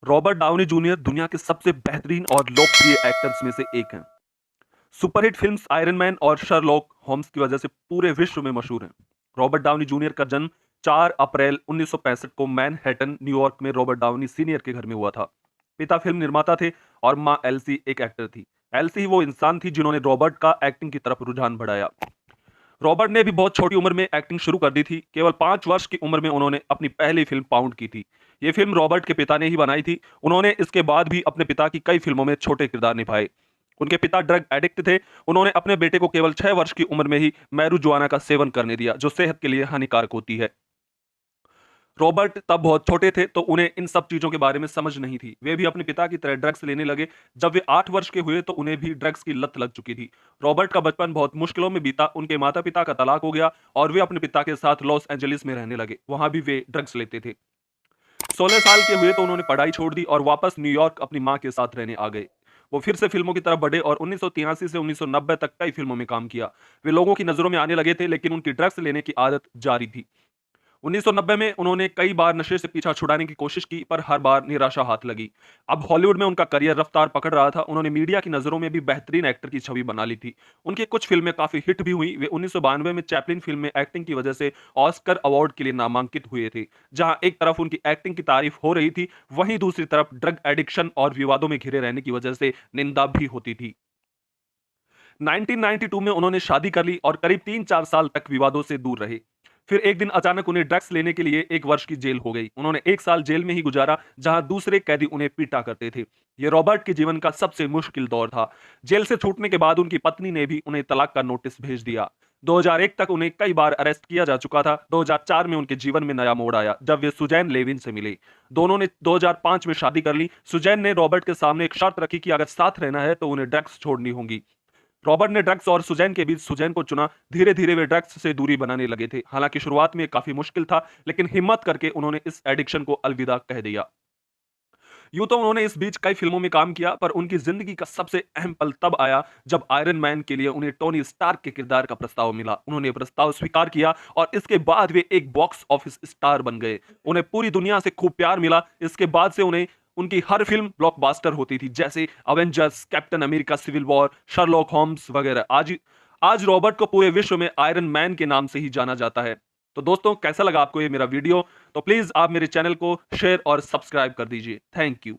Robert Downey junior दुनिया के सबसे बेहतरीन और लोकप्रिय एक्टर्स में से एक हैं। सुपरहिट फिल्म्स आयरन मैन और शर्लॉक होम्स की वजह से पूरे विश्व में मशहूर हैं। रॉबर्ट डाउनी जूनियर का जन्म 4 अप्रैल 1965 को मैनहट्टन, न्यूयॉर्क में रॉबर्ट डाउनी सीनियर के घर में हुआ था। पिता फिल्म निर्माता थे और मां एल्सी एक एक्टर थी। एल्सी वो इंसान थी जिन्होंने रॉबर्ट का एक्टिंग की तरफ रुझान बढ़ाया। रॉबर्ट ने भी बहुत छोटी उम्र में एक्टिंग शुरू कर दी थी। केवल 5 वर्ष की उम्र में उन्होंने अपनी पहली फिल्म पाउंड की थी। ये फिल्म रॉबर्ट के पिता ने ही बनाई थी। उन्होंने इसके बाद भी अपने पिता की कई फिल्मों में छोटे किरदार निभाए। उनके पिता ड्रग एडिक्ट थे। उन्होंने अपने बेटे को केवल 6 वर्ष की उम्र में ही मैरूजुआना का सेवन करने दिया, जो सेहत के लिए हानिकारक होती है। रॉबर्ट तब बहुत छोटे थे, तो उन्हें इन सब चीजों के बारे में समझ नहीं थी। वे भी अपने पिता की तरह ड्रग्स लेने लगे। जब वे 8 वर्ष के हुए तो उन्हें भी ड्रग्स की लत लग चुकी थी। रॉबर्ट का बचपन बहुत मुश्किलों में बीता। उनके माता पिता का तलाक हो गया और वे अपने पिता के साथ लॉस एंजलिस में रहने लगे। वहां भी वे ड्रग्स लेते थे। 16 साल के हुए तो उन्होंने पढ़ाई छोड़ दी और वापस न्यूयॉर्क अपनी मां के साथ रहने आ गए। वो फिर से फिल्मों की तरफ बढ़े और 1983 से 1990 तक कई फिल्मों में काम किया। वे लोगों की नजरों में आने लगे थे, लेकिन उनकी ड्रग्स लेने की आदत जारी थी। 1990 में उन्होंने कई बार नशे से पीछा छुड़ाने की कोशिश की, पर हर बार निराशा हाथ लगी। अब हॉलीवुड में उनका करियर रफ्तार पकड़ रहा था। उन्होंने मीडिया की नज़रों में भी बेहतरीन एक्टर की छवि बना ली थी। उनकी कुछ फिल्में काफ़ी हिट भी हुई। वे 1992 में चैपलिन फिल्म में एक्टिंग की वजह से ऑस्कर अवार्ड के लिए नामांकित हुए थे। जहां एक तरफ उनकी एक्टिंग की तारीफ हो रही थी, वहीं दूसरी तरफ ड्रग एडिक्शन और विवादों में घिरे रहने की वजह से निंदा भी होती थी। 1992 में उन्होंने शादी कर ली और करीब 3-4 साल तक विवादों से दूर रहे। फिर एक दिन अचानक उन्हें ड्रग्स लेने के लिए 1 वर्ष की जेल हो गई। उन्होंने 1 साल जेल में ही गुजारा, जहां दूसरे कैदी उन्हें पीटा करते थे। यह रॉबर्ट के जीवन का सबसे मुश्किल दौर था। जेल से छूटने के बाद उनकी पत्नी ने भी उन्हें तलाक का नोटिस भेज दिया। 2001 तक उन्हें कई बार अरेस्ट किया जा चुका था। 2004 में उनके जीवन में नया मोड़ आया, जब वे सुजैन लेविन से मिले। दोनों ने 2005 में शादी कर ली। सुजैन ने रॉबर्ट के सामने एक शर्त रखी कि अगर साथ रहना है तो उन्हें ड्रग्स छोड़नी होंगी। रॉबर्ट ने ड्रग्स और सुजैन के बीच सुजैन को चुना। धीरे धीरे वे ड्रग्स से दूरी बनाने लगे थे। हालांकि शुरुआत में काफी मुश्किल था, लेकिन हिम्मत करके उन्होंने इस एडिक्शन को अलविदा कह दिया। यूं तो उन्होंने इस बीच कई फिल्मों में काम किया, पर उनकी जिंदगी का सबसे अहम पल तब आया जब आयरन मैन के लिए उन्हें टोनी स्टार्क के किरदार का प्रस्ताव मिला। उन्होंने प्रस्ताव स्वीकार किया और इसके बाद वे एक बॉक्स ऑफिस स्टार बन गए। उन्हें पूरी दुनिया से खूब प्यार मिला। इसके बाद से उन्हें उनकी हर फिल्म ब्लॉकबस्टर होती थी, जैसे Avengers, Captain America Civil War, Sherlock Holmes वगैरह। आज आज रॉबर्ट को पूरे विश्व में आयरन मैन के नाम से ही जाना जाता है। तो दोस्तों, कैसा लगा आपको ये मेरा वीडियो? तो प्लीज आप मेरे चैनल को शेयर और सब्सक्राइब कर दीजिए। Thank you.